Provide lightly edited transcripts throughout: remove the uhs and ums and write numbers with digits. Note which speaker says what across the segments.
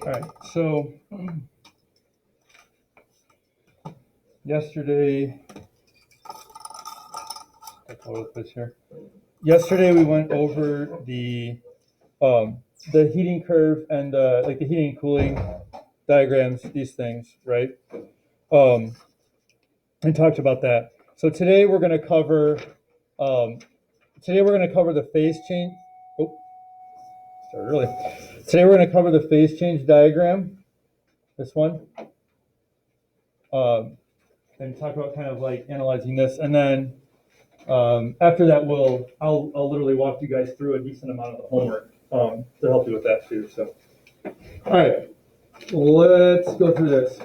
Speaker 1: All right, so yesterday, yesterday we went over the heating curve and like the heating and cooling diagrams, these things, right? And talked about that. So today we're going to cover the phase change. Oh, started early. Today we're going to cover the phase change diagram. This one. And talk about kind of like analyzing this, and then after that, I'll literally walk you guys through a decent amount of the homework to help you with that too. So, all right, let's go through this.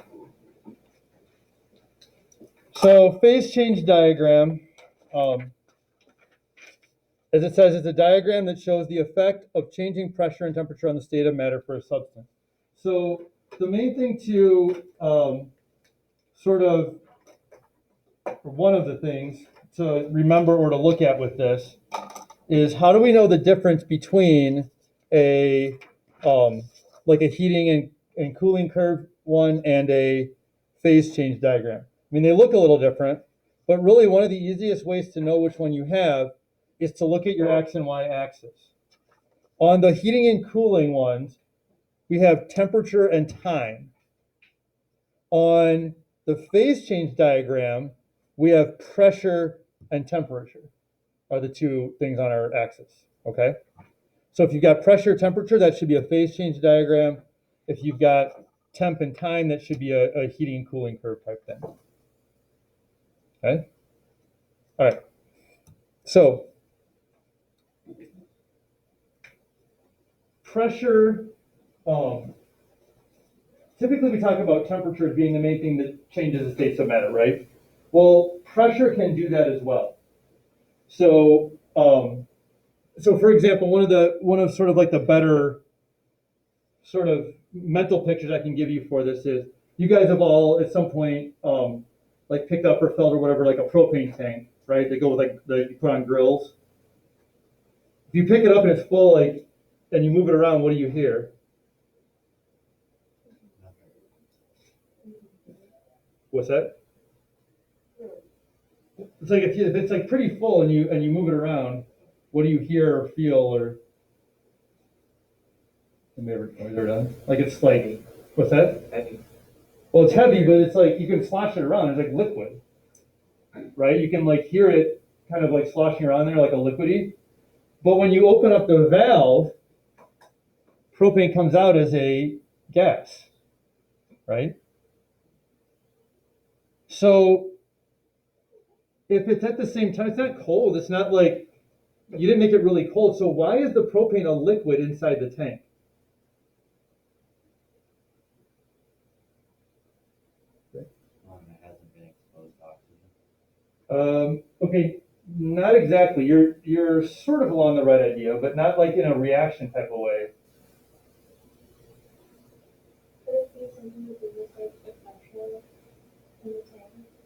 Speaker 1: So, phase change diagram, as it says, is a diagram that shows the effect of changing pressure and temperature on the state of matter for a substance. So, the main thing to one of the things to remember or to look at with this is how do we know the difference between a like a heating and cooling curve one and a phase change diagram. I mean, they look a little different, but really one of the easiest ways to know which one you have is to look at your x and y axis. On the heating and cooling ones, we have temperature and time. On the phase change diagram, we have pressure and temperature are the two things on our axis, okay? So if you've got pressure, temperature, that should be a phase change diagram. If you've got temp and time, that should be a heating and cooling curve type thing. Okay? All right. So pressure, typically we talk about temperature as being the main thing that changes the states of matter, right? Well, pressure can do that as well. So, for example, one of sort of like the better sort of mental pictures I can give you for this is you guys have all at some point like picked up or felt or whatever like a propane tank, right? They go with like you put on grills. If you pick it up and it's full, like, and you move it around, what do you hear? What's that? It's like if it's like pretty full and you move it around, what do you hear or feel or? Like it's like, what's that?
Speaker 2: Heavy.
Speaker 1: Well, it's heavy, but it's like you can slosh it around. It's like liquid, right? You can like hear it kind of like sloshing around there like a liquidy. But when you open up the valve, propane comes out as a gas, right? So if it's at the same time, it's not cold. It's not like you didn't make it really cold. So why is the propane a liquid inside the tank?
Speaker 2: It hasn't been exposed to oxygen.
Speaker 1: Okay, not exactly. You're sort of along the right idea, but not like in a reaction type of way.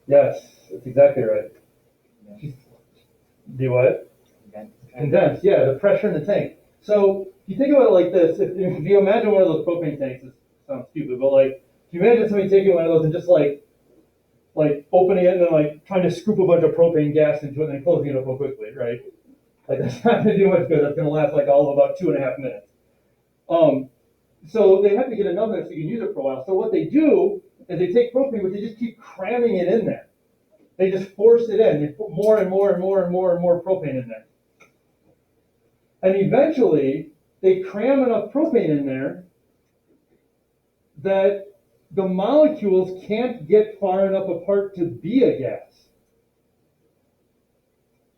Speaker 1: Yes, that's exactly right. Do what? Condensed, yeah, the pressure in the tank. So if you think about it like this, if you imagine one of those propane tanks, this sounds stupid, but like if you imagine somebody taking one of those and just like opening it and then like trying to scoop a bunch of propane gas into it and then closing it up real quickly, right? Like that's not gonna do much good. That's gonna last like all of about 2.5 minutes. So they have to get enough of it so you can use it for a while. So what they do is they take propane, but they just keep cramming it in there. They just force it in. They put more and more and more and more and more propane in there. And eventually, they cram enough propane in there that the molecules can't get far enough apart to be a gas.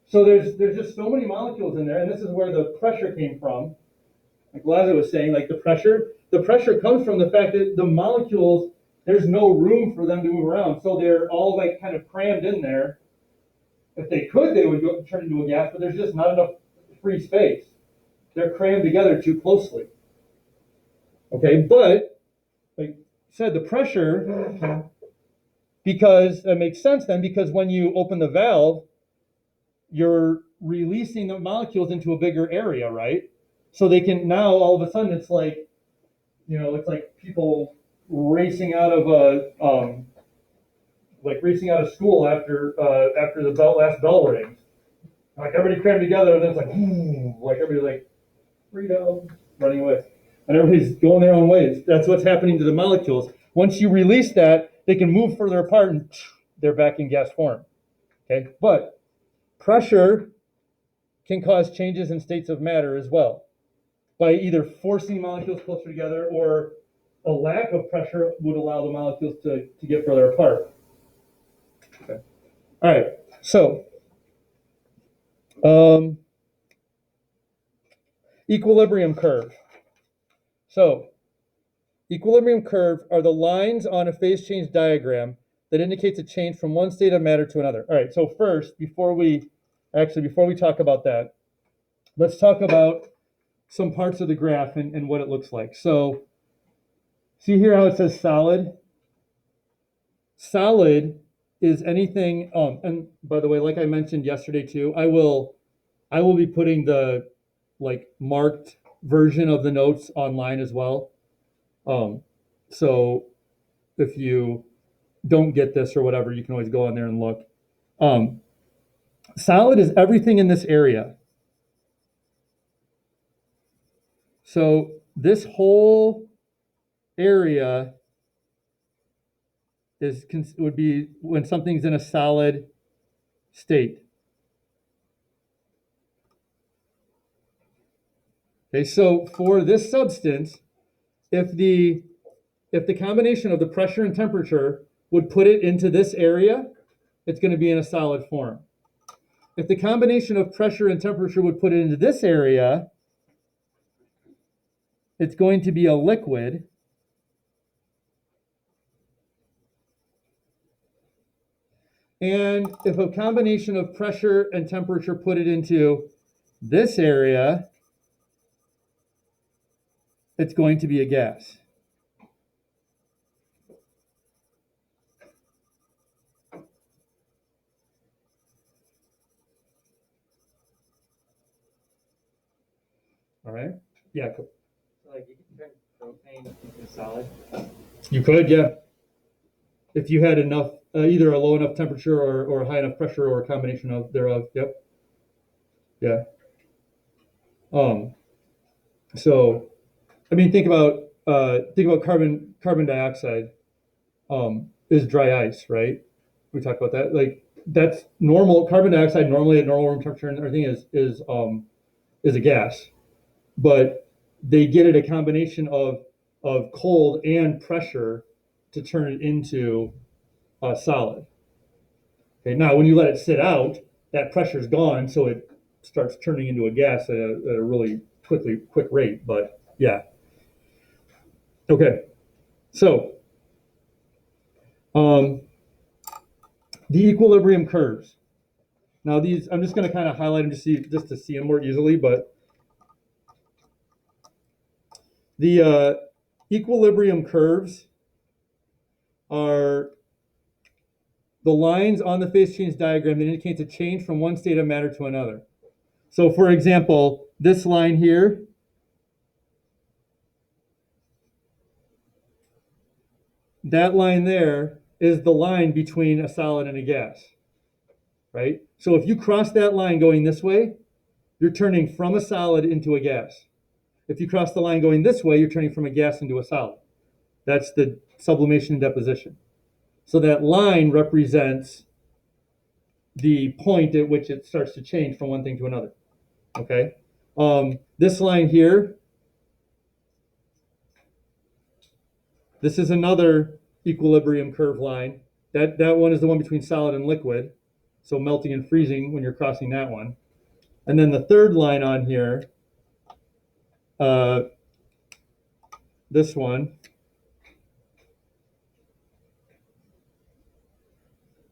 Speaker 1: So there's just so many molecules in there, and this is where the pressure came from. Like Laza was saying, like the pressure comes from the fact that the molecules, there's no room for them to move around. So they're all like kind of crammed in there. If they could, they would turn into a gas, but there's just not enough free space. They're crammed together too closely. Okay, but like I said, the pressure, because that makes sense then, because when you open the valve, you're releasing the molecules into a bigger area, right? So they can now all of a sudden it's like it's like people racing out of a racing out of school after the last bell rings. Like everybody crammed together, and then it's like, like everybody's like freedom, running away, and everybody's going their own ways. That's what's happening to the molecules. Once you release that, they can move further apart, and they're back in gas form. Okay, but pressure can cause changes in states of matter as well, by either forcing molecules closer together, or a lack of pressure would allow the molecules to get further apart. Okay. All right, so equilibrium curve. So equilibrium curve are the lines on a phase change diagram that indicates a change from one state of matter to another. All right, so first, before we talk about that, let's talk about some parts of the graph and what it looks like. So see here how it says solid? Solid is anything, and by the way, like I mentioned yesterday too, I will be putting the marked version of the notes online as well. So if you don't get this or whatever, you can always go on there and look. Solid is everything in this area. So this whole area would be when something's in a solid state. Okay, so for this substance, if the combination of the pressure and temperature would put it into this area, it's going to be in a solid form. If the combination of pressure and temperature would put it into this area, it's going to be a liquid. And if a combination of pressure and temperature put it into this area, it's going to be a gas. All right? Yeah.
Speaker 2: So like you can turn propane into solid.
Speaker 1: You could, yeah. If you had enough, either a low enough temperature or a high enough pressure, or a combination of thereof. Yep. Yeah. So, I mean, think about carbon dioxide is dry ice, right? We talked about that. Like that's normal. Carbon dioxide normally at normal room temperature and everything is a gas, but they get it a combination of cold and pressure to turn it into a solid. Okay, now when you let it sit out, that pressure's gone, so it starts turning into a gas at a really quick rate. But yeah, okay. So the equilibrium curves. Now these, I'm just going to kind of highlight them to see them more easily. But the equilibrium curves are the lines on the phase change diagram that indicates a change from one state of matter to another. So for example, this line here, that line there is the line between a solid and a gas, right? So if you cross that line going this way, you're turning from a solid into a gas. If you cross the line going this way, you're turning from a gas into a solid. That's the sublimation and deposition. So that line represents the point at which it starts to change from one thing to another. Okay. This line here, this is another equilibrium curve line. That one is the one between solid and liquid. So melting and freezing when you're crossing that one. And then the third line on here, this one.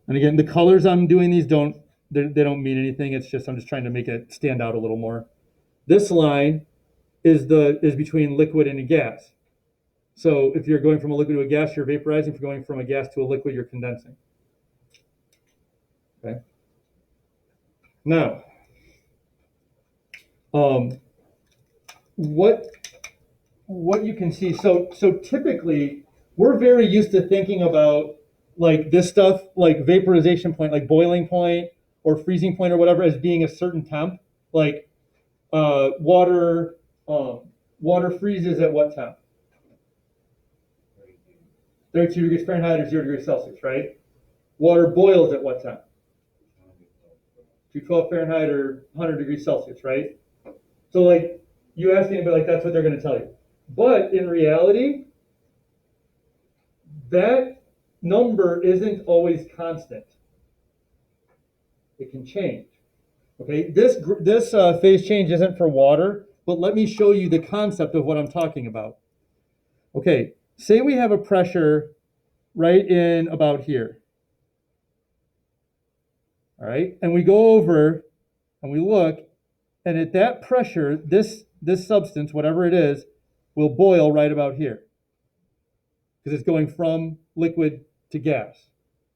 Speaker 1: And again, the colors I'm doing these they don't mean anything. It's just I'm just trying to make it stand out a little more. This line is between liquid and a gas. So if you're going from a liquid to a gas, you're vaporizing. If you're going from a gas to a liquid, you're condensing. Okay. Now, what what you can see, so typically we're very used to thinking about like this stuff, like vaporization point, like boiling point or freezing point or whatever, as being a certain temp. Like water, water freezes at what temp? 32 degrees Fahrenheit or 0 degrees Celsius, right? Water boils at what temp? 212 Fahrenheit or 100 degrees Celsius, right? So like you ask anybody, like that's what they're going to tell you. But in reality, that number isn't always constant. It can change. Okay, this phase change isn't for water, but let me show you the concept of what I'm talking about. Okay, say we have a pressure right in about here. All right, and we go over and we look, and at that pressure, this substance, whatever it is, will boil right about here because it's going from liquid to gas. Does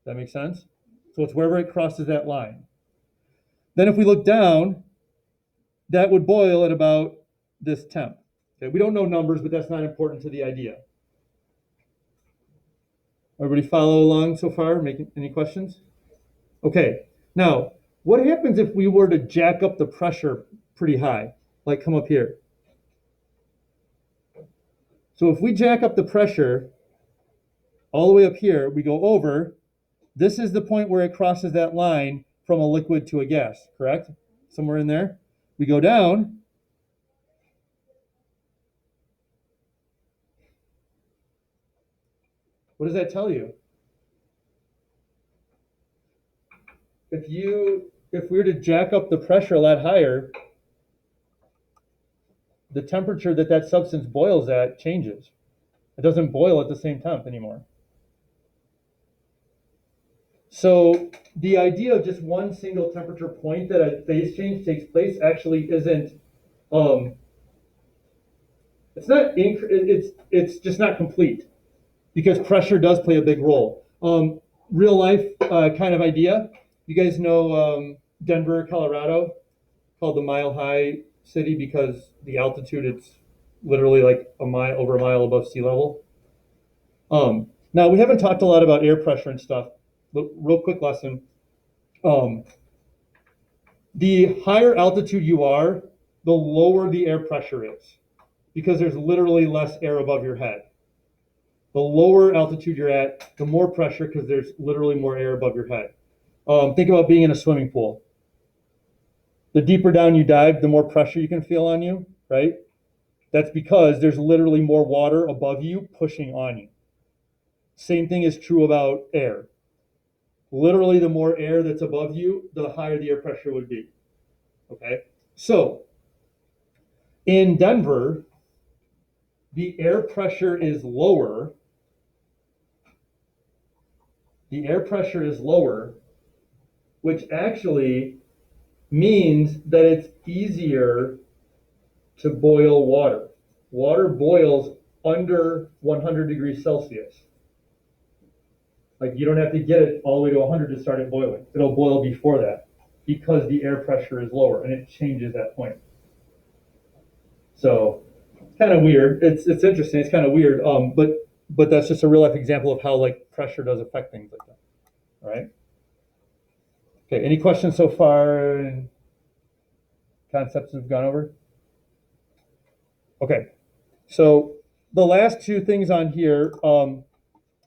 Speaker 1: that make sense? So it's wherever it crosses that line. Then if we look down, that would boil at about this temp. Okay, we don't know numbers, but that's not important to the idea. Everybody follow along so far? Making any questions? Okay, now what happens if we were to jack up the pressure pretty high, like come up here? So if we jack up the pressure all the way up here, we go over, this is the point where it crosses that line from a liquid to a gas, correct? Somewhere in there. We go down. What does that tell you? If we were to jack up the pressure a lot higher, the temperature that substance boils at changes. It doesn't boil at the same temp anymore. So the idea of just one single temperature point that a phase change takes place actually isn't it's just not complete because pressure does play a big role. Real life kind of idea. You guys know Denver, Colorado, called the Mile High City because the altitude, it's literally like over a mile above sea level. Now we haven't talked a lot about air pressure and stuff, but real quick lesson. The higher altitude you are, the lower the air pressure is because there's literally less air above your head. The lower altitude you're at, the more pressure because there's literally more air above your head. Think about being in a swimming pool. The deeper down you dive, the more pressure you can feel on you, right? That's because there's literally more water above you pushing on you. Same thing is true about air. Literally, the more air that's above you, the higher the air pressure would be. Okay? So, in Denver, the air pressure is lower. The air pressure is lower, which actually means that it's easier to boil water. Water boils under 100 degrees Celsius. Like you don't have to get it all the way to 100 to start it boiling. It'll boil before that because the air pressure is lower and it changes that point. So it's kind of weird. It's interesting. It's kind of weird. But that's just a real life example of how like pressure does affect things like that. All right. Okay. Any questions so far? Concepts we've gone over? Okay. So the last two things on here,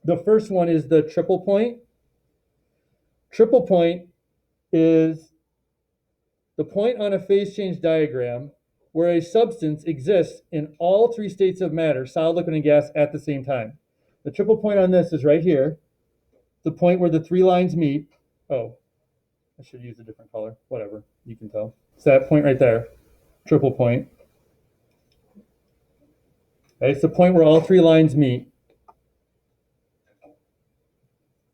Speaker 1: the first one is the triple point. Triple point is the point on a phase change diagram where a substance exists in all three states of matter, solid, liquid, and gas, at the same time. The triple point on this is right here, the point where the three lines meet. Oh, I should use a different color. Whatever, you can tell. It's that point right there, triple point. Okay, it's the point where all three lines meet.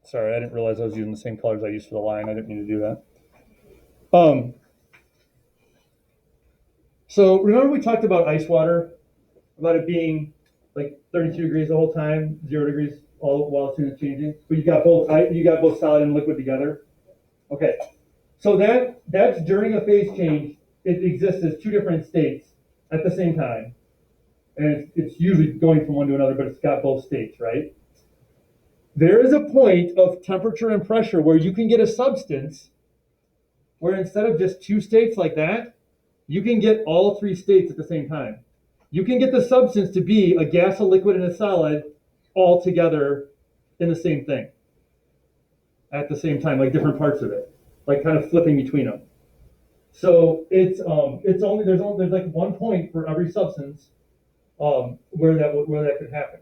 Speaker 1: Sorry, I didn't realize I was using the same colors I used for the line. I didn't mean to do that. So remember we talked about ice water, about it being like 32 degrees the whole time, 0 degrees all while it's changing. But you got both solid and liquid together. Okay, so that's during a phase change. It exists as two different states at the same time. and it's usually going from one to another, but it's got both states, right? There is a point of temperature and pressure where you can get a substance where instead of just two states like that, you can get all three states at the same time. You can get the substance to be a gas, a liquid, and a solid all together in the same thing at the same time, like different parts of it, like kind of flipping between them. So it's only there's like one point for every substance where that could happen.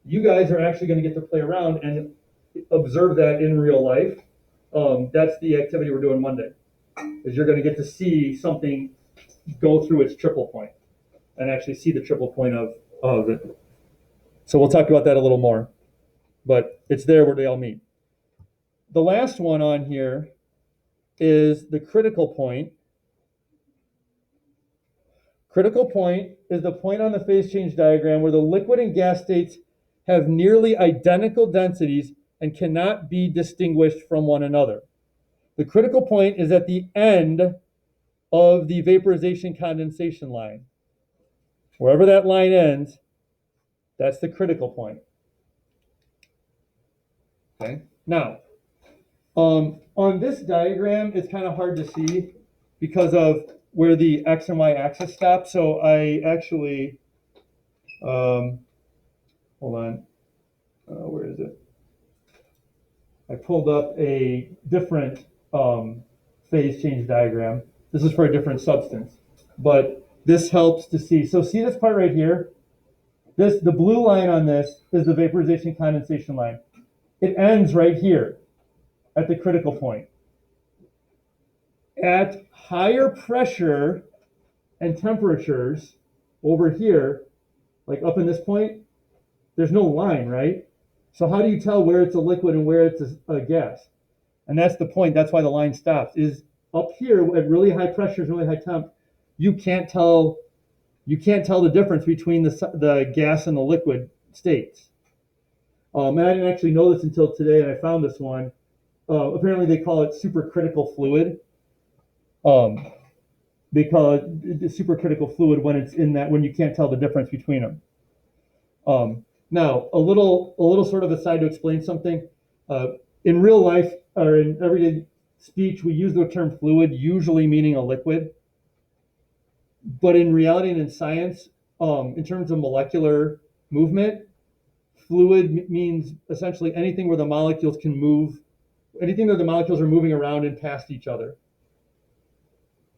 Speaker 1: You guys are actually going to get to play around and observe that in real life. That's the activity we're doing Monday. Is you're going to get to see something go through its triple point and actually see the triple point of it. So we'll talk about that a little more, but it's there where they all meet. The last one on here is the critical point. Critical point is the point on the phase change diagram where the liquid and gas states have nearly identical densities and cannot be distinguished from one another. The critical point is at the end of the vaporization condensation line. Wherever that line ends, that's the critical point. Okay. Now, on this diagram, it's kind of hard to see because of where the X and Y axis stop. So I actually, hold on, where is it? I pulled up a different phase change diagram. This is for a different substance, but this helps to see. So see this part right here? The blue line on this is the vaporization condensation line. It ends right here at the critical point. At higher pressure and temperatures over here, like up in this point, there's no line, right? So how do you tell where it's a liquid and where it's a gas? And that's the point. That's why the line stops. Is up here at really high pressures, really high temp, you can't tell the difference between the gas and the liquid states. And I didn't actually know this until today, and I found this one. Apparently, they call it supercritical fluid. They call it supercritical fluid when it's in that, when you can't tell the difference between them. Now, a little sort of aside to explain something. In real life or in everyday speech, we use the term fluid, usually meaning a liquid. But in reality and in science, in terms of molecular movement, fluid means essentially anything where the molecules can move, anything that the molecules are moving around and past each other.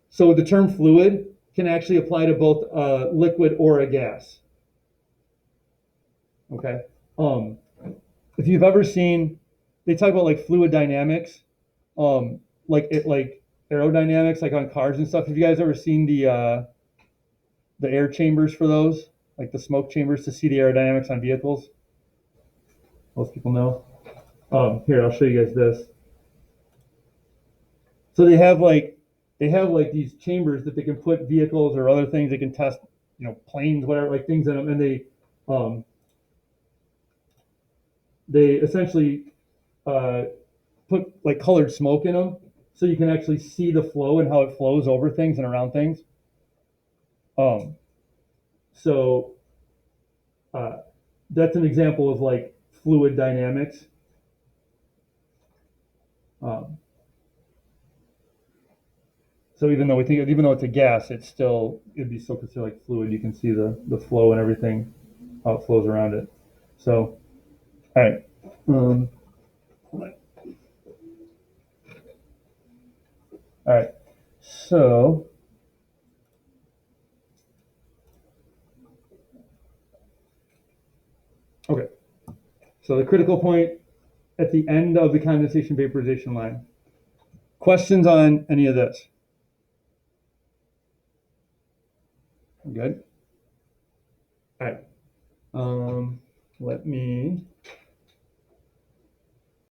Speaker 1: So the term fluid can actually apply to both a liquid or a gas. Okay. If you've ever seen, they talk about like fluid dynamics, like aerodynamics, like on cars and stuff. Have you guys ever seen the air chambers for those, like the smoke chambers to see the aerodynamics on vehicles? Most people know. Here, I'll show you guys this. So they have like these chambers that they can put vehicles or other things. They can test, planes, whatever, like things in them, and they essentially put like colored smoke in them, so you can actually see the flow and how it flows over things and around things. So that's an example of like fluid dynamics. So even though it's a gas, it'd be still considered like fluid. You can see the flow and everything, how it flows around it. So, all right. All right. So, okay. So the critical point at the end of the condensation vaporization line. Questions on any of this? Good. All right. Let me